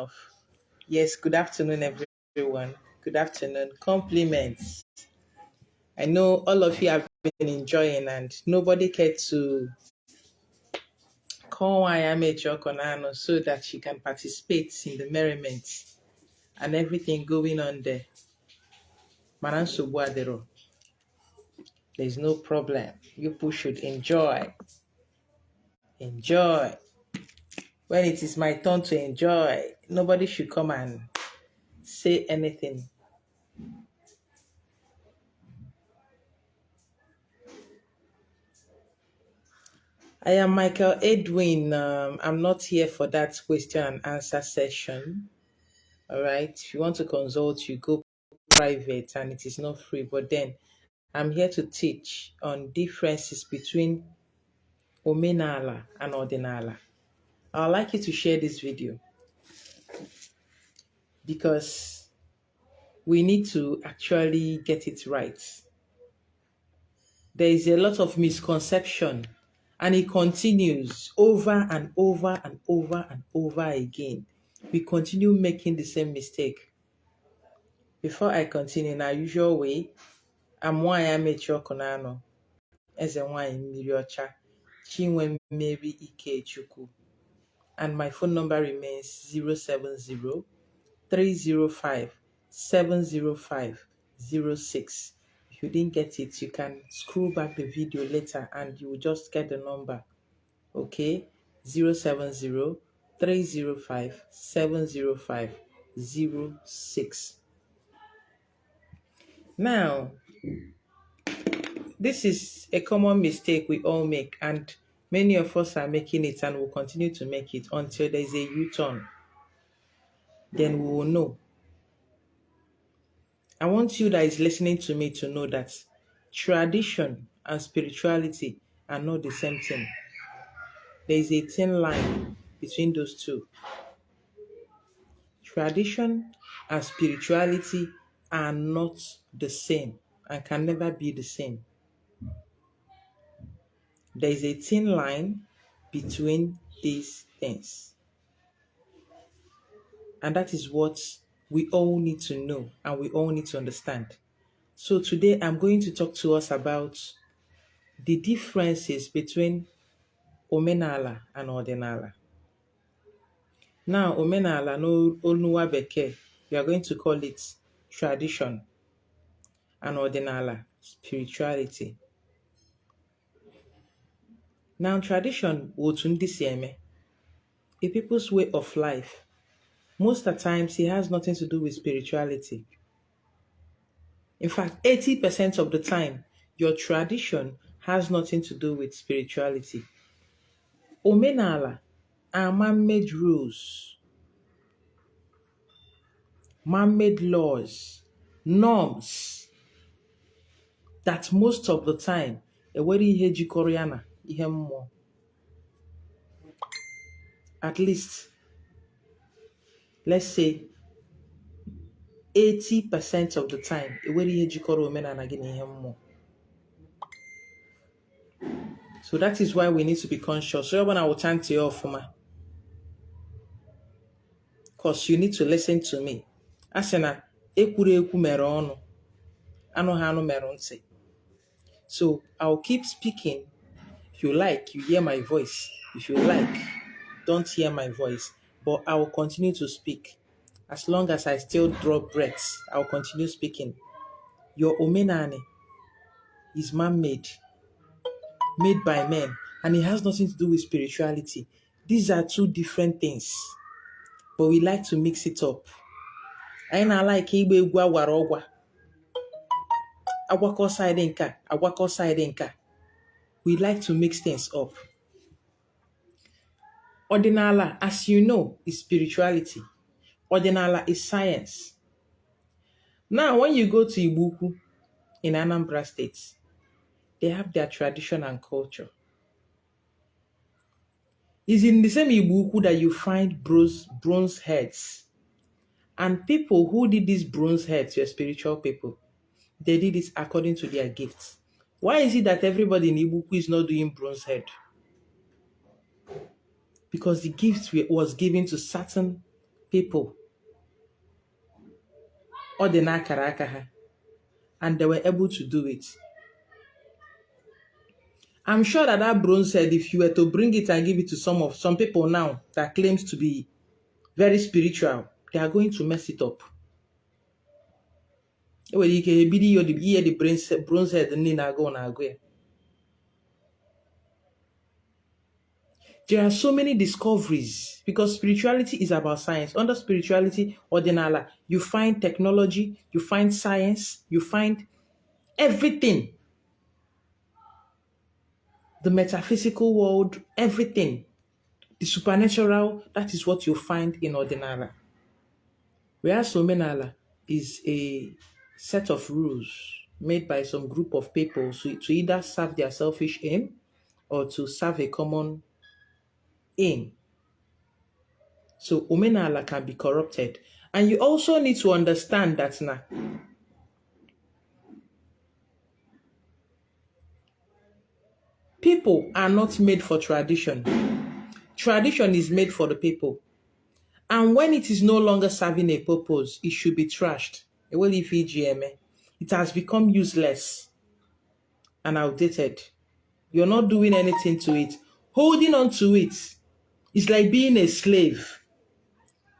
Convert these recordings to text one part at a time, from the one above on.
enough. Yes, good afternoon, everyone. Good afternoon. Compliments. I know all of you have been enjoying, and nobody cared to call Ayamechi Okonano so that she can participate in the merriment and everything going on there. Maransu Buadero. There's no problem. You people should enjoy. Enjoy. When it is my turn to enjoy, nobody should come and say anything. I am Michael Edwin. I'm not here for that question and answer session. All right. If you want to consult, you go private and it is not free. But then I'm here to teach on differences between Omenala and Odinala. I'd like you to share this video because we need to actually get it right. There is a lot of misconception and it continues over and over and over and over again. We continue making the same mistake. Before I continue, in our usual way, I'm Ayamechi Okonano, Eze Nwanyị Mmiri Ọcha, Chinwe Mary Ikechukwu, and my phone number remains 070 305 705 06. If you didn't get it, you can scroll back the video later and you will just get the number. Okay? 070 305 705 06. Now, this is a common mistake we all make, and many of us are making it and will continue to make it until there is a U-turn. Then we will know. I want you that is listening to me to know that tradition and spirituality are not the same thing. There is a thin line between those two. Tradition and spirituality are not the same and can never be the same. There is a thin line between these things. And that is what we all need to know and we all need to understand. So today I'm going to talk to us about the differences between Omenala and Odinala. Now, Omenala, no Onuwa Beke, we are going to call it tradition, and Odinala, spirituality. Now, tradition, wotundi sieme, a people's way of life. Most of the times, it has nothing to do with spirituality. In fact, 80% of the time, your tradition has nothing to do with spirituality. Omenala are man-made rules, man-made laws, norms that most of the time, at least, let's say, 80% of the time, so that is why we need to be conscious. So when I will turn to you off, because you need to listen to me. Asena, ekwuru mere ọnụ, anụ ha anụ mere ntị. So I'll keep speaking. If you like, you hear my voice. If you like, don't hear my voice. But I will continue to speak. As long as I still draw breaths, I will continue speaking. Your omenani is man-made, made by men, and it has nothing to do with spirituality. These are two different things, but we like to mix it up. I like igbe egwu awara ọgwa. Agwakọ side nka, agwakọ side nka. We like to mix things up. Odinala, as you know, is spirituality. Odinala is science. Now, when you go to Ibuku in Anambra State, they have their tradition and culture. It's in the same Ibuku that you find bronze heads. And people who did these bronze heads were spiritual people. They did it according to their gifts. Why is it that everybody in Ibuku is not doing bronze head? Because the gift was given to certain people odinala aka ha, and they were able to do it. I'm sure that bronze head, if you were to bring it and give it to some people now that claims to be very spiritual, they are going to mess it up. The bronze head there are so many discoveries because spirituality is about science. Under spirituality, odinala, you find technology, you find science, you find everything. The metaphysical world, everything. The supernatural, that is what you find in odinala. Whereas Omenala is a set of rules made by some group of people to either serve their selfish aim or to serve a common aim. So Omenala can be corrupted. And you also need to understand that now, people are not made for tradition. Tradition is made for the people. And when it is no longer serving a purpose, it should be trashed. It has become useless and outdated. You're not doing anything to it. Holding on to it is like being a slave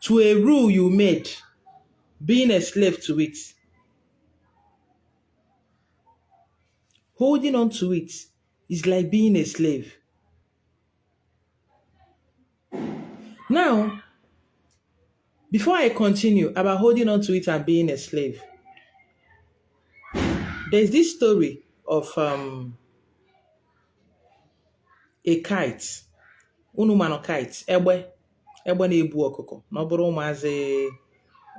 to a rule you made, being a slave to it. Holding on to it is like being a slave. Now, before I continue about holding on to it and being a slave, there's this story of a kite. Unumano kite. Egbe na-ebu ọkụkọ. Na ọ bụrụ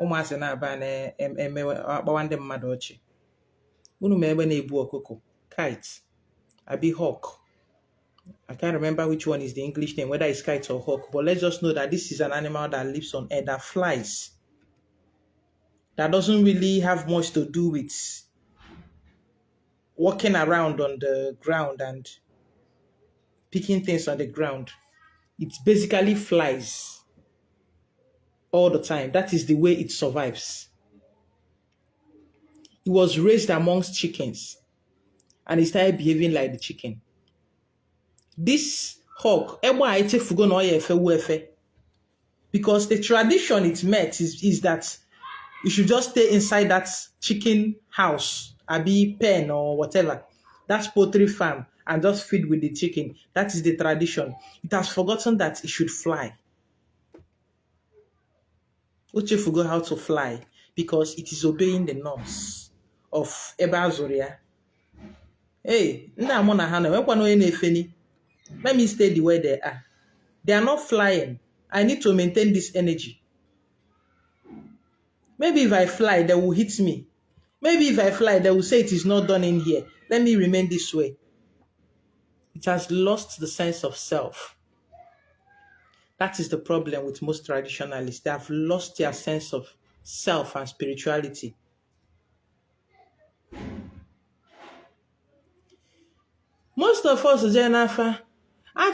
ụmụazị na-aba na-emewe akpawa ndị mmadụ ọchị. Unu ma egbe na-ebu ọkụkọ. Kite. Abi hawk. I can't remember which one is the English name, whether it's kite or hawk, but let's just know that this is an animal that lives on air, that flies. That doesn't really have much to do with walking around on the ground and picking things on the ground. It basically flies all the time. That is the way it survives. It was raised amongst chickens and it started behaving like the chicken. This hawk, because the tradition it met is that you should just stay inside that chicken house, abi pen or whatever, that's poultry farm, and just feed with the chicken. That is the tradition. It has forgotten that it should fly. Uche forgot how to fly because it is obeying the norms of Ebe Azoria. Hey, let me stay the way they are. They are not flying. I need to maintain this energy. Maybe if I fly, they will hit me. Maybe if I fly, they will say it is not done in here. Let me remain this way. It has lost the sense of self. That is the problem with most traditionalists. They have lost their sense of self and spirituality. Most of us, I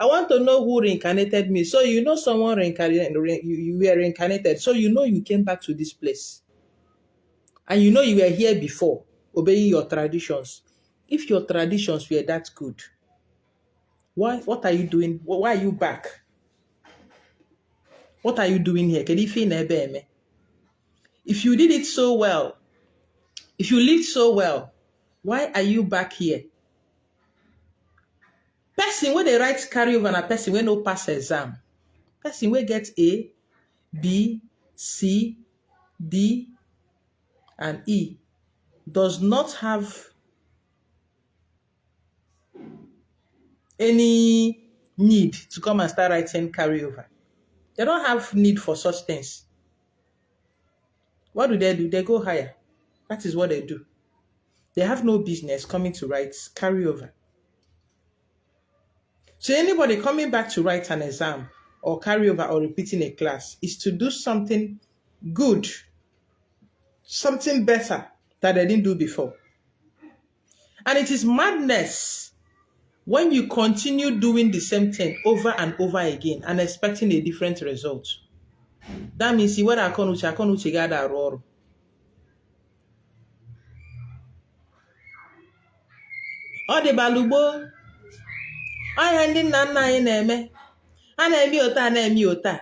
want to know who reincarnated me. So you know someone reincarnated, you were reincarnated. So you know you came back to this place. And you know you were here before, obeying your traditions. If your traditions were that good, what are you doing? Why are you back? What are you doing here? If you did it so well, if you lived so well, why are you back here? Person when they write carryover and a person when no pass exam. Person when get A, B, C, D, and E does not have any need to come and start writing carryover. They don't have need for such things. What do? They go higher. That is what they do. They have no business coming to write carryover. So anybody coming back to write an exam or carryover or repeating a class is to do something good, something better that they didn't do before. And it is madness when you continue doing the same thing over and over again and expecting a different result. That means where akọnuche ga-ada arụ ọrụ. Ọ dịbalụ gboo, ihe ndị nna nna anyị na-eme, a na-eme otu a na-eme otu a.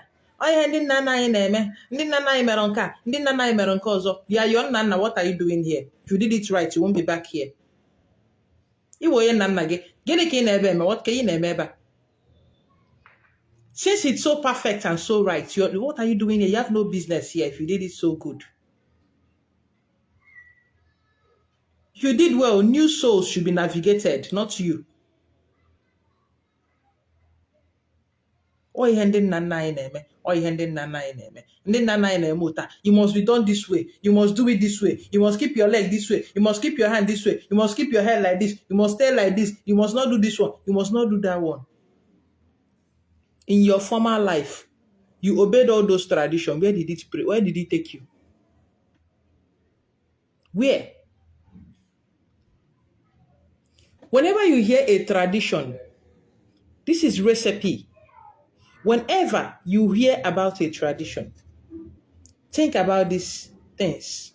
Ihe ndị nna nna anyị na-eme, ndị nna nna anyị mere nke a, ndị nna nna anyị mere nke ọzọ. You are your nna, what are you doing here? If you did it right, you won't be back here. Iwe onye nna nna gị, gịnị ka ị na-ebe eme? What ka ị na-eme ebe a? Since it's so perfect and so right, what are you doing here? You have no business here if you did it so good. If you did well, new souls should be navigated, not you. Ihe ndị nna nna anyị na-eme, ihe ndị nna nna anyị na-eme. Ndị nna nna anyị na-eme ụta. You must be done this way. You must do it this way. You must keep your leg this way. You must keep your hand this way. You must keep your hair like this. You must stay like this. You must not do this one. You must not do that one. In your former life, you obeyed all those traditions. Where did it pray? Where did it take you? Where? Whenever you hear a tradition, this is recipe. Whenever you hear about a tradition, think about these things.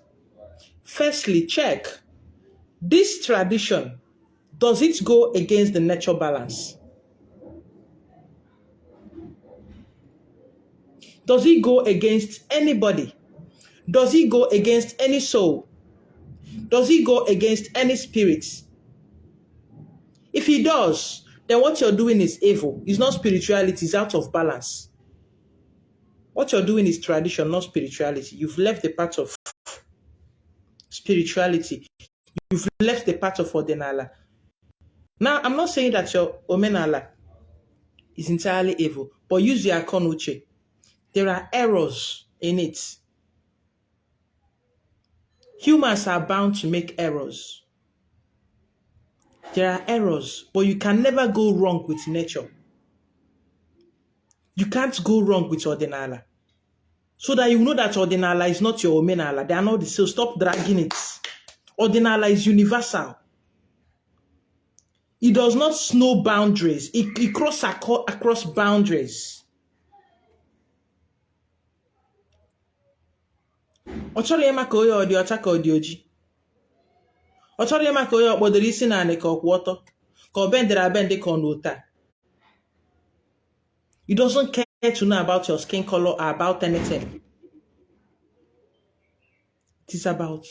Firstly, check, this tradition, does it go against the nature balance? Does it go against anybody? Does it go against any soul? Does it go against any spirits? If it does, then what you're doing is evil. It's not spirituality, it's out of balance. What you're doing is tradition, not spirituality. You've left the part of spirituality. You've left the part of odinala. Now, I'm not saying that your Omenala is entirely evil, but use your akọnuche. There are errors in it. Humans are bound to make errors. There are errors, but you can never go wrong with nature. You can't go wrong with odinala. So that you know that odinala is not your Omenala. They are not the same. Stop dragging it. Odinala is universal. It does not know boundaries. It crosses across boundaries. Ochoro yema ka oye odi ocha ka odi oji. Ochoro yema ka oye okpodoro isi na ani ka okwoto. Ka obendere abende ka onota. It doesn't care to know about your skin color or about anything. It is about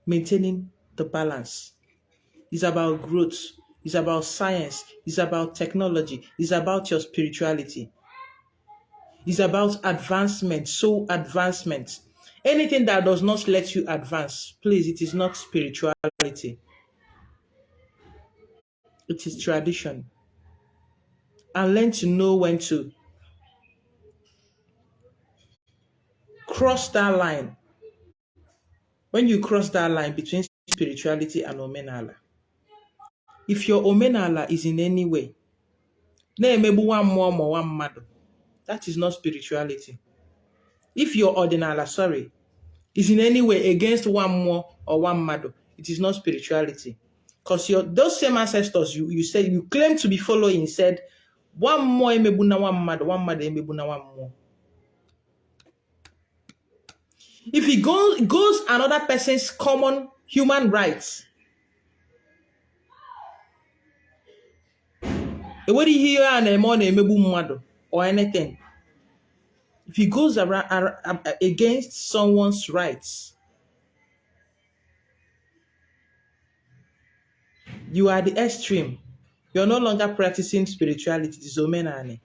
maintaining the balance. It's about growth. It's about science. It's about technology. It's about your spirituality. It's about advancement, soul advancement. Anything that does not let you advance, please, it is not spirituality. It is tradition. And learn to know when to cross that line. When you cross that line between spirituality and Omenala. If your Omenala is in any way, that is not spirituality. If your odinala, is in any way against one more or one mado, it is not spirituality. Because those same ancestors you said you claim to be following said one more emebuna one mado emebuna one more. If it goes another person's common human rights, what do you hear and emebu mado or anything? If he goes around against someone's rights, you are the extreme. You're no longer practicing spirituality. It is Omenala.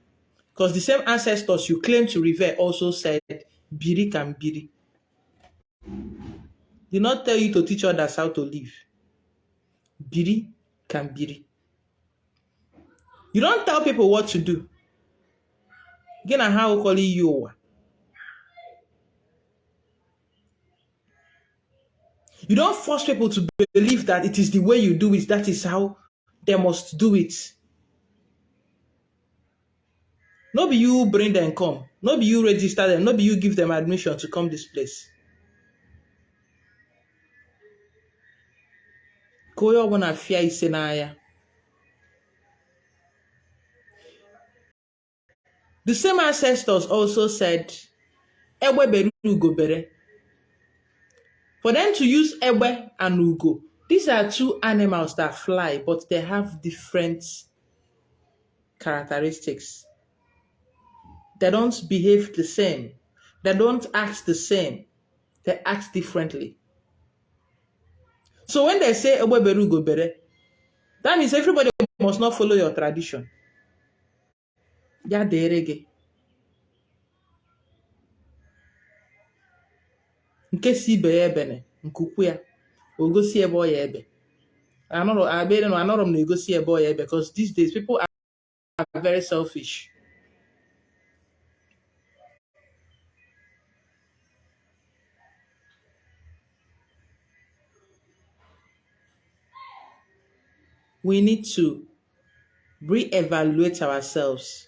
Because the same ancestors you claim to revere also said, Biri can biri. Did not tell you to teach others how to live. Biri can biri. You don't tell people what to do. Again, how call you. You don't force people to believe that it is the way you do it, that is how they must do it. No be you bring them come. No be you register them. No be you give them admission to come this place. Koyo wana fear isenaya. The same ancestors also said, Egbe bere ugo bere. For them to use egbe and ugo, these are two animals that fly, but they have different characteristics. They don't behave the same. They don't act the same. They act differently. So when they say egbe bere ugo bere, that means everybody must not follow your tradition. Ya dere gị. Nke si ibe ya ebene, nkukwu ya, ogosi ebe ọ ya ebe. Anọrọ m na-egosi ebe ọ ya ebe, because these days people are very selfish. We need to re-evaluate ourselves.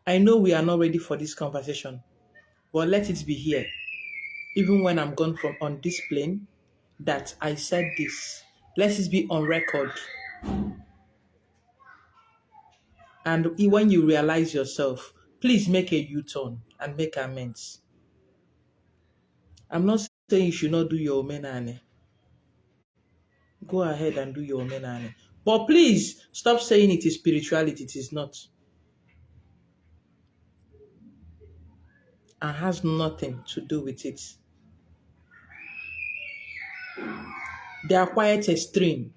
I know we are not ready for this conversation, but let it be here. Even when I'm gone from on this plane, that I said this. Let it be on record. And when you realize yourself, please make a U-turn and make amends. I'm not saying you should not do your omenala. Go ahead and do your omenala. But please, stop saying it is spirituality. It is not. And has nothing to do with it. They are quite extreme.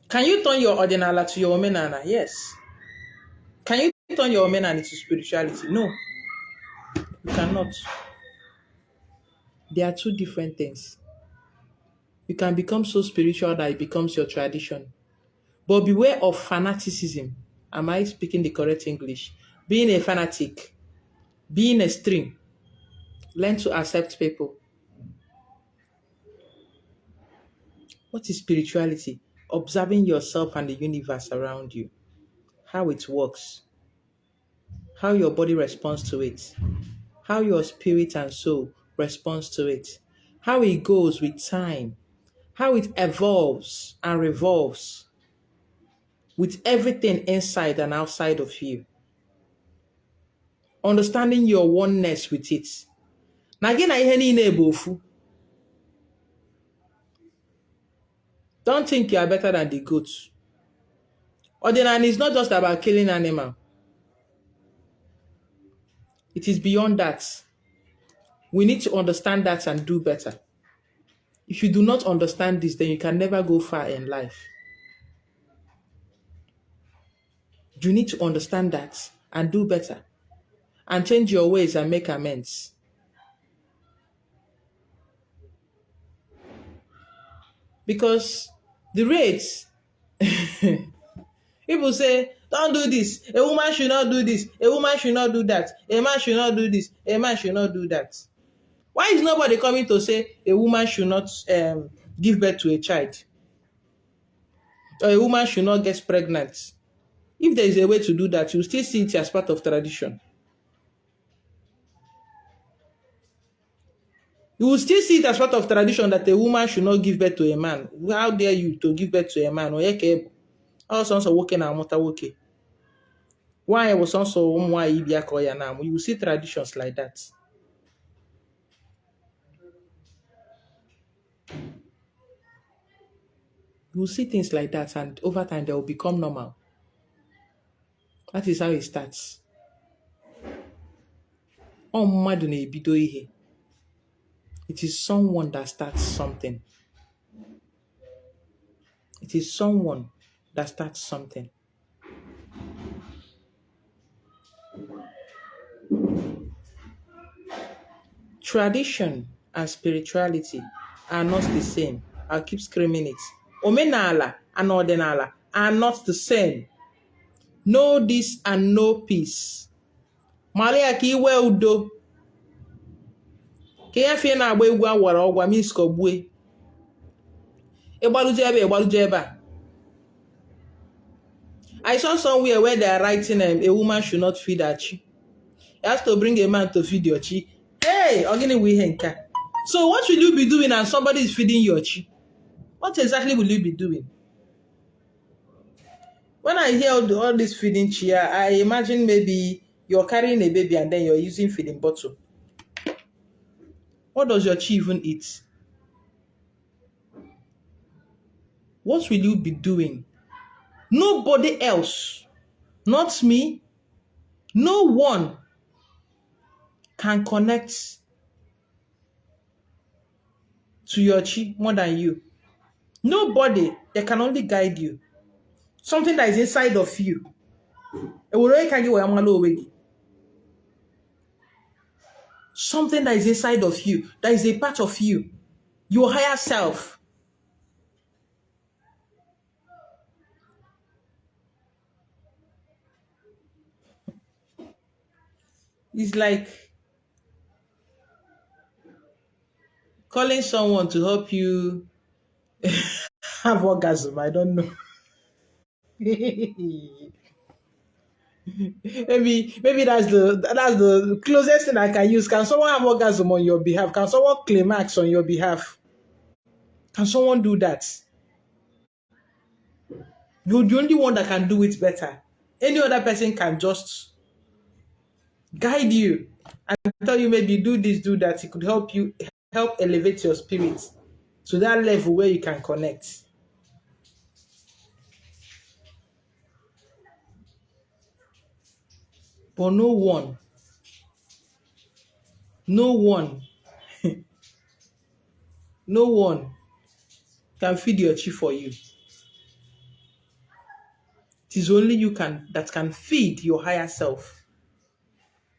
Can you turn your odinala to your omenala? Yes. Can you turn your omenala into spirituality? No. You cannot. They are two different things. You can become so spiritual that it becomes your tradition. But beware of fanaticism. Am I speaking the correct English? Being a fanatic. Being extreme. Learn to accept people. What is spirituality? Observing yourself and the universe around you. How it works. How your body responds to it. How your spirit and soul responds to it. How it goes with time. How it evolves and revolves with everything inside and outside of you. Understanding your oneness with it. Na gị na ihe niile bụ ofu. Don't think you are better than the goats. Odinala is not just about killing animal. It is beyond that. We need to understand that and do better. If you do not understand this, then you can never go far in life. You need to understand that and do better. And change your ways and make amends. Because the rates, people say, don't do this. A woman should not do this. A woman should not do that. A man should not do this. A man should not do that. Why is nobody coming to say a woman should not give birth to a child? Or a woman should not get pregnant? If there is a way to do that, you still see it as part of tradition. You will still see it as part of tradition that a woman should not give birth to a man. How dare you to give birth to a man? All sons are working and mota working. Why was also why now? You will see traditions like that. You will see things like that, and over time they will become normal. That is how it starts. It is someone that starts something. It is someone that starts something. Tradition and spirituality are not the same. I'll keep screaming it. Omenala and odinala are not the same. Know this and know peace. Maria ka iwe udo. Ka ya fie na agba egwu awara ọgwa miss kogbue. Ịgbaluje ebe a. I saw somewhere where they are writing a woman should not feed her chi. You have to bring a man to feed your chi. Hey, ogini we henka. So what will you be doing and somebody is feeding your chi? What exactly will you be doing? When I hear all this feeding chair, I imagine maybe you're carrying a baby and then you're using feeding bottle. What does your chi even eat? What will you be doing? Nobody else, not me, no one can connect to your chi more than you. Nobody, they can only guide you. Something that is inside of you. Something that is inside of you, that is a part of you, your higher self. It's like calling someone to help you have orgasm. I don't know. maybe that's the closest thing I can use. Can someone have orgasm on your behalf? Can someone climax on your behalf? Can someone do that? You're the only one that can do it better. Any other person can just guide you and tell you maybe do this, do that. It could help you, help elevate your spirit to that level where you can connect. But no one, no one, no one can feed your chi for you. It is only you that can feed your higher self.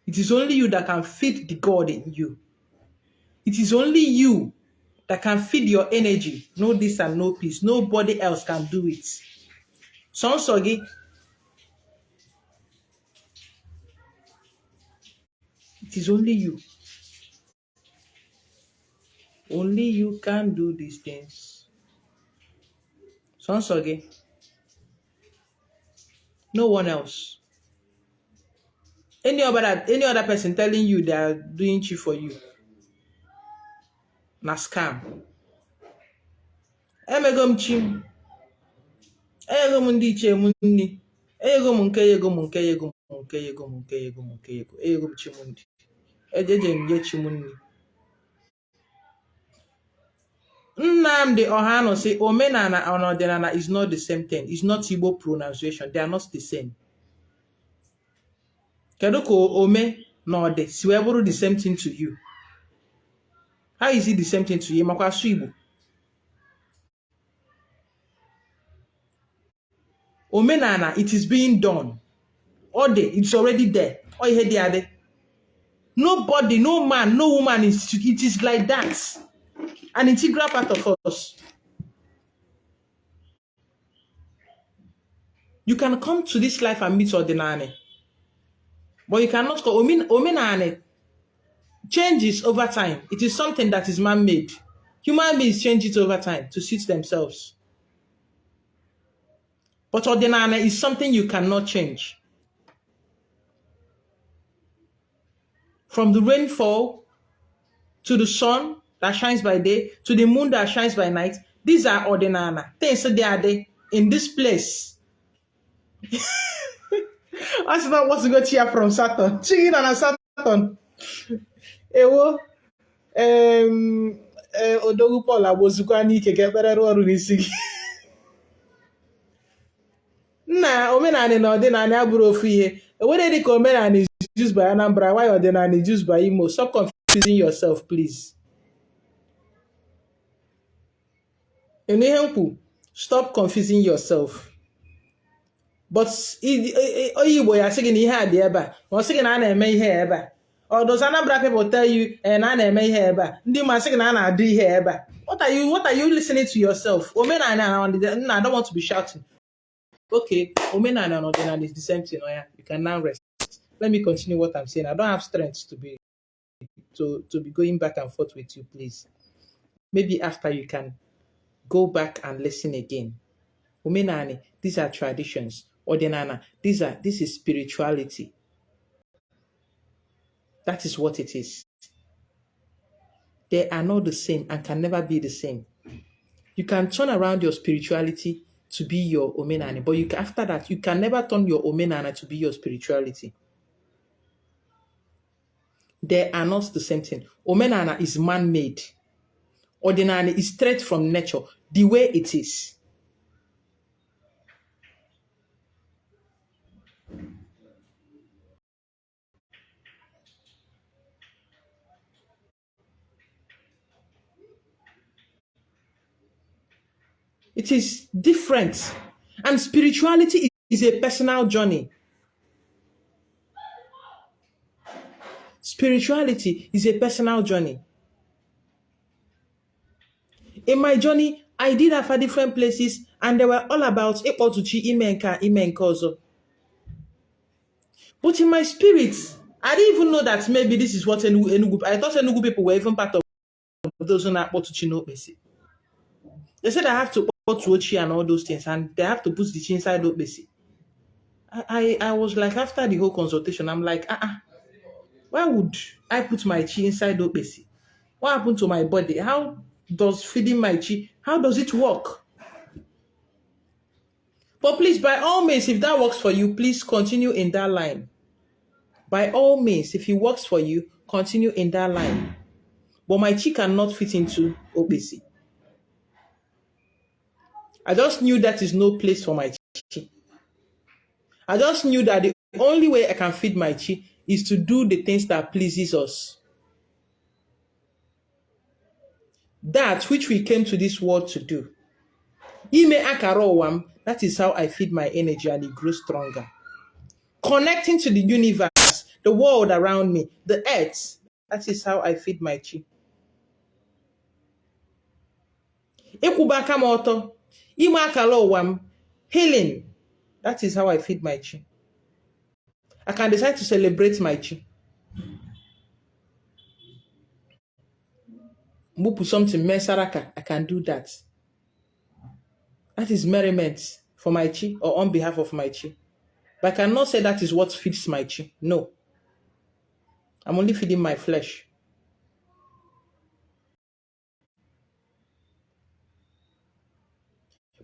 It is only you that can feed the God in you. It is only you that can feed your energy. No this and no peace. Nobody else can do it. Sonsogi, it is only you. Only you can do these things. Sonsogi, no one else. Any other person telling you they are doing chi for you, na scam. Emego m chi m. Enyego m ndị ichie m nri. Enyego m nke yego m nke yego m nke yego m nke yego m nke yego. Enyego m chi m ndị. Ejeje m nye chi m nri. Nnamdi Ohano say Omenala and odinala is not the same thing. It's not Igbo pronunciation. They are not the same. Kedu ka ome na ode si wee bụrụ the same thing to you? How is it the same thing to you? Makwa asụ Igbo. Omenala, it is being done. Ode, it's already there. Or ihe dị adị. Nobody, no man, no woman, it is like that. An integral part of us. You can come to this life and meet odinala. But you cannot call Omenala changes over time. It is something that is man-made. Human beings change it over time to suit themselves. But odinala is something you cannot change. From the rainfall to the sun that shines by day to the moon that shines by night, these are odinala. Things that they are there in this place. That's not what's going to hear from Saturn. Chicken and Saturn. Ewo. Odogu Paul abozukwa n'ike ka ekpere rụọ ọrụ n'isi gị. Nna omenala na ọdịnala abụrụ ofu ihe. Ewere dị ka omenala is used by Anambra, why ọdịnala is used by Imo? Stop confusing yourself, please. Stop confusing yourself. But Igbo ya sị gị na ihe a dị ebe a, ma ọ sị gị na a na-eme ihe ebe a. Or does Anambra people tell you na a na-eme ihe ebe a? Ndị ma sị gị na a na-adị ihe ebe a. What are you listening to yourself? Omenala na I don't want to be shouting. Okay, Omenala and odinala is the same thing. Oh yeah, you can now rest. Let me continue what I'm saying. I don't have strength to be going back and forth with you, please. Maybe after you can go back and listen again. Omenala, these are traditions. Odinala, this is spirituality. That is what it is. They are not the same and can never be the same. You can turn around your spirituality to be your omenala. But after that, you can never turn your omenala to be your spirituality. They are not the same thing. Omenala is man-made. Odinala is straight from nature, the way it is. It is different. And spirituality is a personal journey. Spirituality is a personal journey. In my journey, I did have at different places, and they were all about Epotuchi, Imenka, Imenkozo. But in my spirit, I didn't even know that maybe this is what Enugu. I thought Enugu people were even part of those who are Epotuchi no basic. They said I have to put Ochi and all those things, and they have to put the chi inside Obesi. I was like, after the whole consultation, I'm like, why would I put my chi inside Obesi? What happened to my body? How does feeding my chi, how does it work? But please, by all means, if that works for you, please continue in that line. By all means, if it works for you, continue in that line. But my chi cannot fit into Obesi. I just knew that is no place for my chi. I just knew that the only way I can feed my chi is to do the things that pleases us. That which we came to this world to do. Ime akara owam, that is how I feed my energy and it grows stronger. Connecting to the universe, the world around me, the earth, that is how I feed my chi. Ịkwụba aka m ọtọ, ime akara owam, healing, that is how I feed my chi. I can decide to celebrate my chi. Mupu something, mesaraka, I can do that. That is merriment for my chi or on behalf of my chi. But I cannot say that is what feeds my chi. No. I'm only feeding my flesh.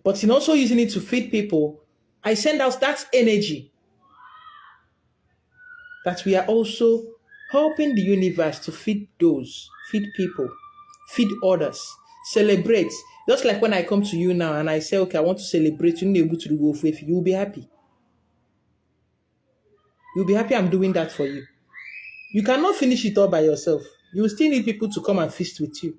But in also using it to feed people, I send out that energy that we are also helping the universe to feed those, feed people, feed others, celebrate. Just like when I come to you now and I say, okay, I want to celebrate, you'll be happy. You'll be happy I'm doing that for you. You cannot finish it all by yourself. You still need people to come and feast with you.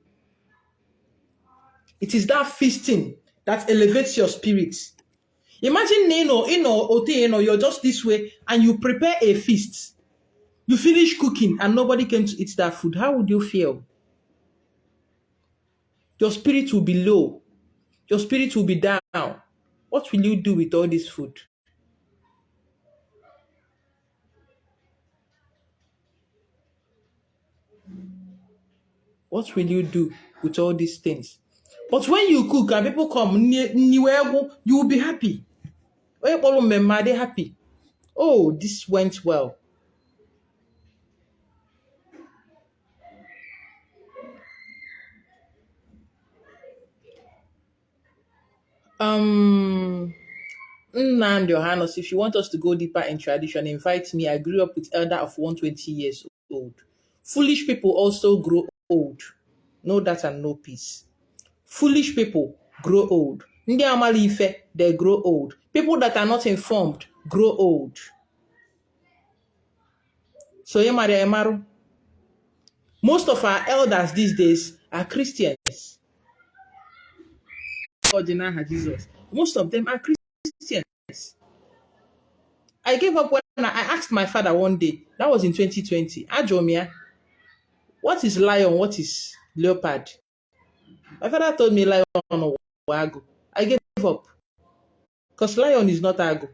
It is that feasting that elevates your spirits. Imagine, you're just this way and you prepare a feast. You finish cooking and nobody came to eat that food. How would you feel? Your spirit will be low. Your spirit will be down. What will you do with all this food? What will you do with all these things? But when you cook and people come, you will be happy. They're happy. Oh, this went well. Nnamdi Ohanos, if you want us to go deeper in tradition, invite me. I grew up with elder of 120 years old. Foolish people also grow old. No that and no peace. Foolish people grow old. Ndị amala ife, they grow old. People that are not informed grow old. So Emaru. Most of our elders these days are Christians. Odinala Jesus. Most of them are Christians. I gave up when I asked my father one day. That was in 2020. Ajomia, what is lion? What is leopard? My father told me lion or ago. I gave up. Because lion is not ago.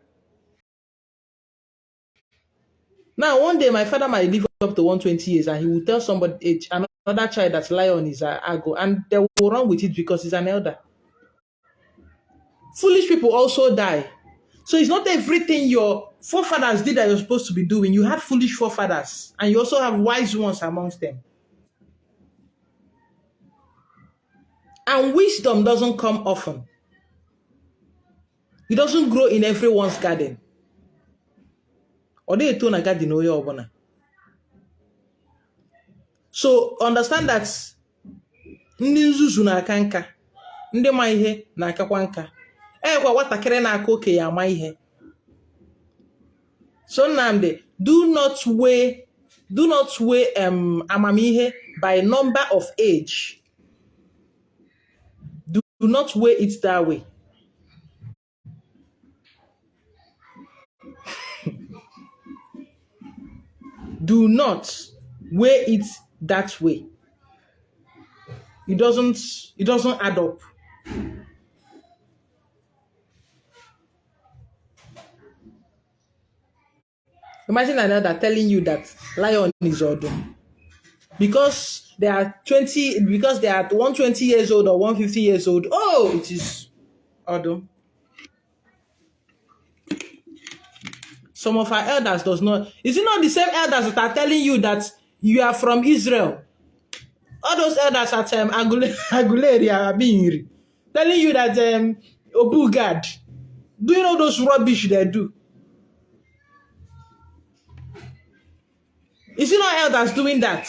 Now, one day, my father might live up to 120 years and he will tell somebody, another child that lion is ago. And they will run with it because he's an elder. Foolish people also die. So it's not everything your forefathers did that you're supposed to be doing. You had foolish forefathers. And you also have wise ones amongst them. And wisdom doesn't come often. It doesn't grow in everyone's garden. Or they tone a garden or. So understand that ndị nzuzu na-aka nka, ndị ma ihe na-akakwa nka. Ekwa nwatakịrị na-aka okenye ama ihe. So Nnamdi, do not weigh amamihe by number of age. Do not weigh it that way. Do not weigh it that way. It doesn't add up. Imagine another telling you that lion is odum. Because they are 120 years old or 150 years old. Oh, it is odum. Some of our elders does not. Is it not the same elders that are telling you that you are from Israel? All those elders at Aguilera Abinri telling you that Obugad, doing all those rubbish they do. Is it not elders doing that?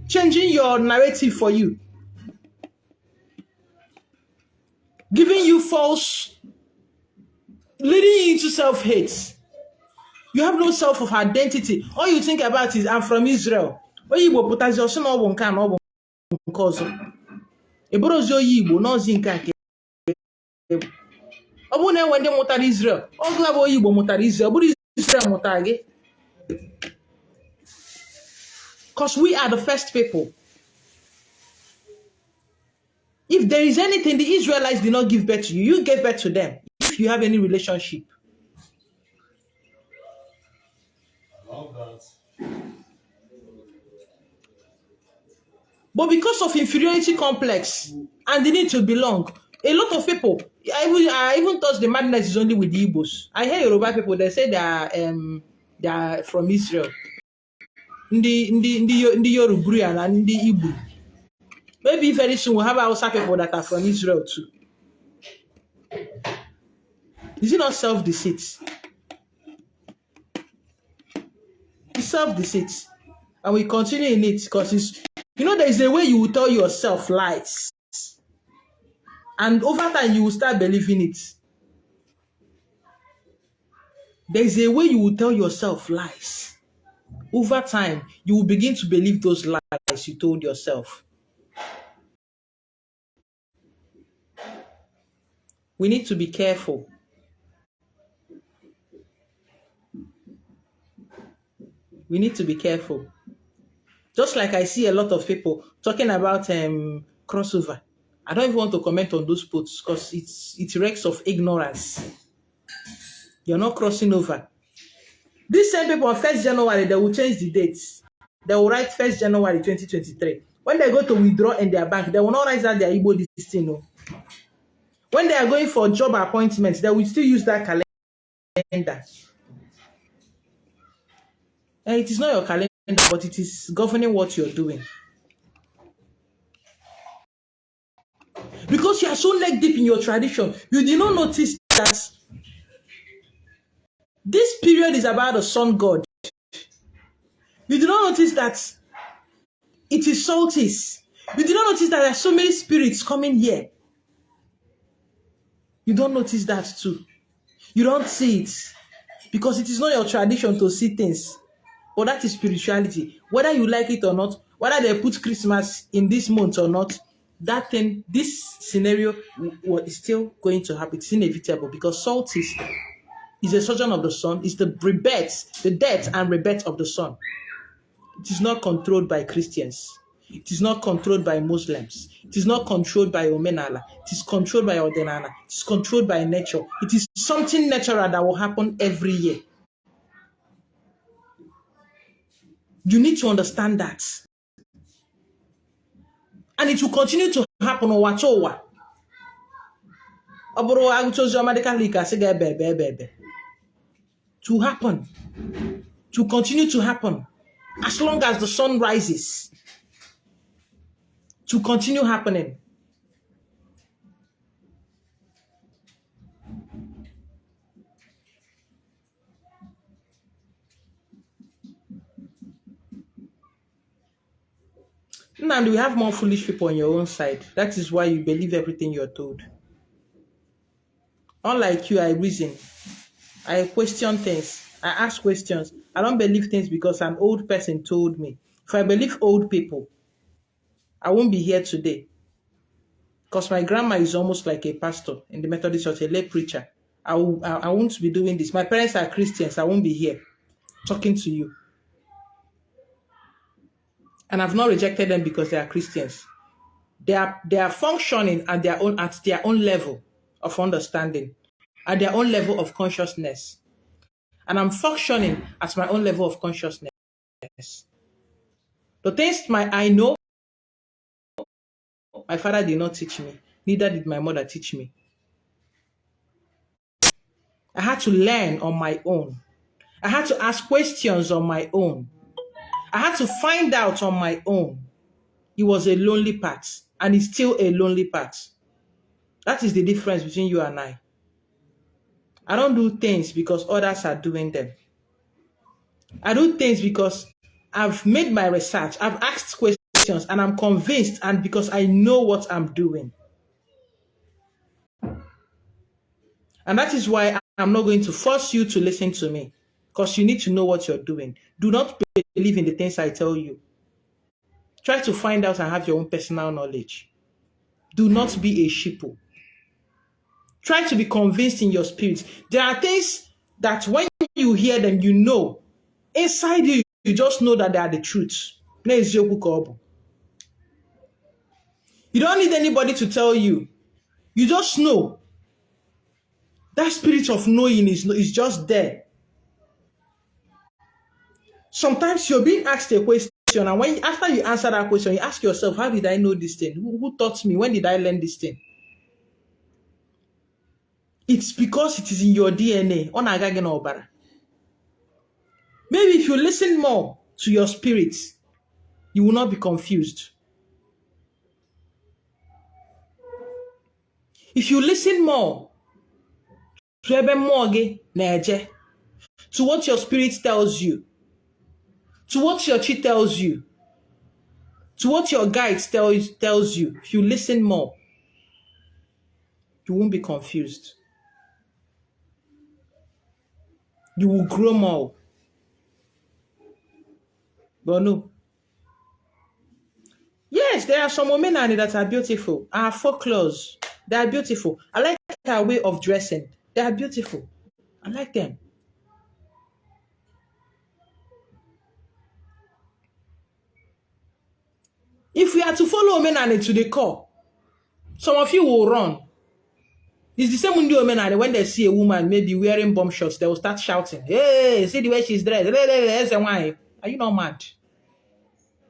Changing your narrative for you. Giving you false, leading you into self-hate. You have no self of identity. All you think about is, I'm from Israel. When you go put as your son or can or cause a brozo yibo, no zinka. Obune when they motor Israel. All glabo yibo motor Israel. But Israel motage. Because we are the first people. If there is anything the Israelites did not give birth to you, you gave birth to them. If you have any relationship. But because of inferiority complex and the need to belong, a lot of people, I even thought the madness is only with the Igbos. I hear Yoruba people, they say they are from Israel. Ndi Yoruba and the Igbo. Maybe very soon we'll have Hausa people that are from Israel too. Is it not self-deceit? It's self-deceit. And we continue in it because it's, there is a way you will tell yourself lies. And over time, you will start believing it. There is a way you will tell yourself lies. Over time, you will begin to believe those lies you told yourself. We need to be careful. We need to be careful. Just like I see a lot of people talking about crossover. I don't even want to comment on those posts because it reeks of ignorance. You're not crossing over. These same people on 1st January, they will change the dates. They will write 1st January 2023. When they go to withdraw in their bank, they will not write that their Igbo this thing. No. When they are going for job appointments, they will still use that calendar. And it is not your calendar, but it is governing what you're doing. Because you are so neck deep in your tradition, you did not notice that this period is about the sun god. You did not notice that it is solstice. You did not notice that there are so many spirits coming here. You don't notice that too. You don't see it. Because it is not your tradition to see things. But that is spirituality. Whether you like it or not, whether they put Christmas in this month or not, that thing, this scenario is still going to happen. It's inevitable because solstice is a sojourn of the sun. It's the rebirth, the death and rebirth of the sun. It is not controlled by Christians. It is not controlled by Muslims. It is not controlled by Omenala. It is controlled by odinala. It is controlled by nature. It is something natural that will happen every year. You need to understand that. And it will continue to happen. To happen. To continue to happen. As long as the sun rises. To continue happening. Now we have more foolish people on your own side. That is why you believe everything you're told. Unlike you, I reason. I question things. I ask questions. I don't believe things because an old person told me. If I believe old people, I won't be here today. Because my grandma is almost like a pastor in the Methodist Church, a lay preacher. I won't be doing this. My parents are Christians. I won't be here talking to you. And I've not rejected them because they are Christians. They are functioning at their own level of understanding, at their own level of consciousness. And I'm functioning at my own level of consciousness. The things I know, my father did not teach me. Neither did my mother teach me. I had to learn on my own. I had to ask questions on my own. I had to find out on my own. It was a lonely path, and it's still a lonely path. That is the difference between you and I. I don't do things because others are doing them. I do things because I've made my research, I've asked questions, and I'm convinced, and because I know what I'm doing. And that is why I'm not going to force you to listen to me, because you need to know what you're doing. Do not believe in the things I tell you. Try to find out and have your own personal knowledge. Do not be a sheeple. Try to be convinced in your spirit. There are things that when you hear them, you know. Inside you, you just know that they are the truth. You don't need anybody to tell you. You just know. That spirit of knowing is just there. Sometimes you're being asked a question, and after you answer that question, you ask yourself, how did I know this thing? Who taught me? When did I learn this thing? It's because it is in your DNA. Maybe if you listen more to your spirit, you will not be confused. If you listen more to what your spirit tells you, to what your chi tells you, to what your guide tells you, if you listen more, you won't be confused. You will grow more. But no. Yes, there are some women that are beautiful. Our folklores, they are beautiful. I like her way of dressing. They are beautiful. I like them. If we are to follow Omenala to the core, some of you will run. It's the same with the Omenala. When they see a woman maybe wearing bomb shorts, they will start shouting, hey, see the way she's dressed. Are you not mad?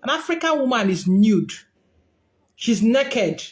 An African woman is nude. She's naked.